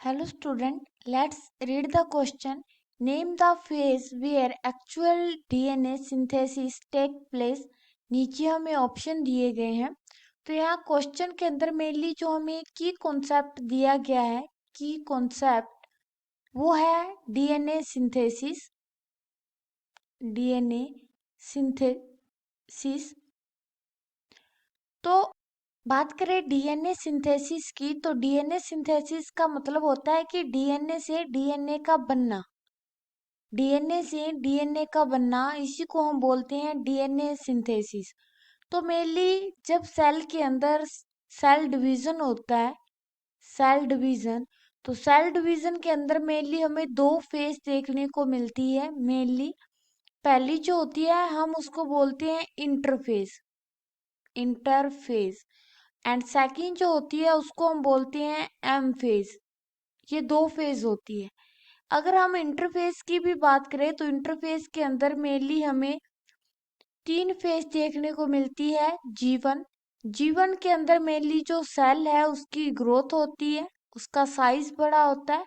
Hello student, let's read the question. Name the phase where actual DNA synthesis take place. नीचे हमें option दिए गए हैं। तो यहाँ क्वेश्चन के अंदर मेनली जो हमें की कॉन्सेप्ट दिया गया है, की कॉन्सेप्ट वो है डीएनए सिंथेसिस। DNA synthesis. तो बात करें डीएनए सिंथेसिस की, तो डीएनए सिंथेसिस का मतलब होता है कि डीएनए से डीएनए का बनना। डीएनए से डीएनए का बनना, इसी को हम बोलते हैं डीएनए सिंथेसिस। तो मेनली जब सेल के अंदर सेल डिवीजन होता है, सेल डिवीजन, तो सेल डिवीजन के अंदर मेनली हमें दो फेज देखने को मिलती है। मेनली पहली जो होती है हम उसको बोलते हैं इंटरफेज, इंटरफेज। एंड सेकंड जो होती है उसको हम बोलते हैं एम फेज। ये दो फेज होती है। अगर हम इंटरफेस की भी बात करें तो इंटरफेस के अंदर मेनली हमें तीन फेज देखने को मिलती है। जीवन, जीवन के अंदर मेनली जो सेल है उसकी ग्रोथ होती है, उसका साइज बड़ा होता है।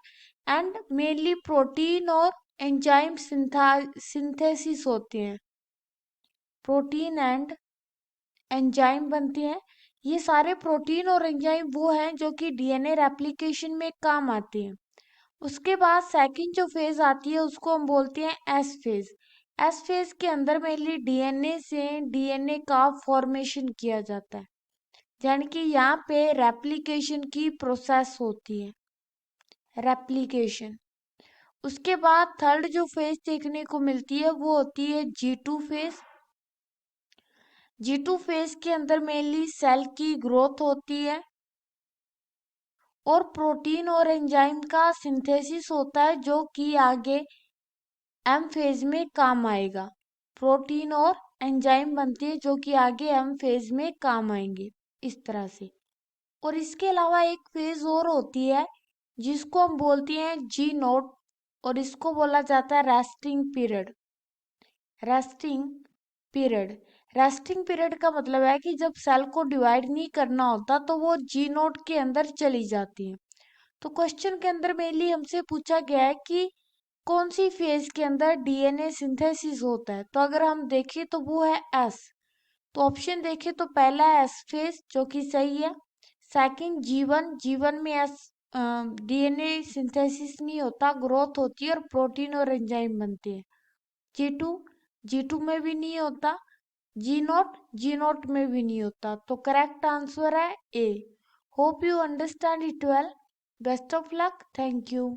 एंड मेनली प्रोटीन और एंजाइम सिंथेसिस होते हैं, प्रोटीन एंड एंजाइम बनती हैं। ये सारे प्रोटीन और एंजाइम वो हैं जो कि डीएनए रेप्लिकेशन में काम आते हैं। उसके बाद सेकंड जो फेज आती है उसको हम बोलते हैं एस फेज। एस फेज के अंदर मेनली डीएनए से डीएनए का फॉर्मेशन किया जाता है, यानी कि यहाँ पे रेप्लिकेशन की प्रोसेस होती है, रेप्लिकेशन। उसके बाद थर्ड जो फेज देखने को मिलती है वो होती है G2 फेज। G2 फेज के अंदर मेनली सेल की ग्रोथ होती है और प्रोटीन और एंजाइम का सिंथेसिस होता है जो कि आगे एम फेज में काम आएगा। प्रोटीन और एंजाइम बनती है जो कि आगे एम फेज में काम आएंगे, इस तरह से। और इसके अलावा एक फेज और होती है जिसको हम बोलते हैं G0, और इसको बोला जाता है resting period. Resting period, resting period का मतलब है कि जब सेल को डिवाइड नहीं करना होता तो वो G0 के अंदर चली जाती है। तो क्वेश्चन के अंदर मेनली हमसे पूछा गया है कि कौन सी फेज के अंदर डीएनए सिंथेसिस होता है। तो अगर हम देखें तो वो है एस। तो ऑप्शन देखें तो पहला है एस फेज जो कि सही है। सेकंड जीवन, जीवन में एस डीएनए सिंथेसिस नहीं होता, ग्रोथ होती है और प्रोटीन और एंजाइम बनते हैं। G2, G2 में भी नहीं होता। G0, G0 में भी नहीं होता। तो करेक्ट आंसर है A. Hope you understand it well. Best of luck. Thank you.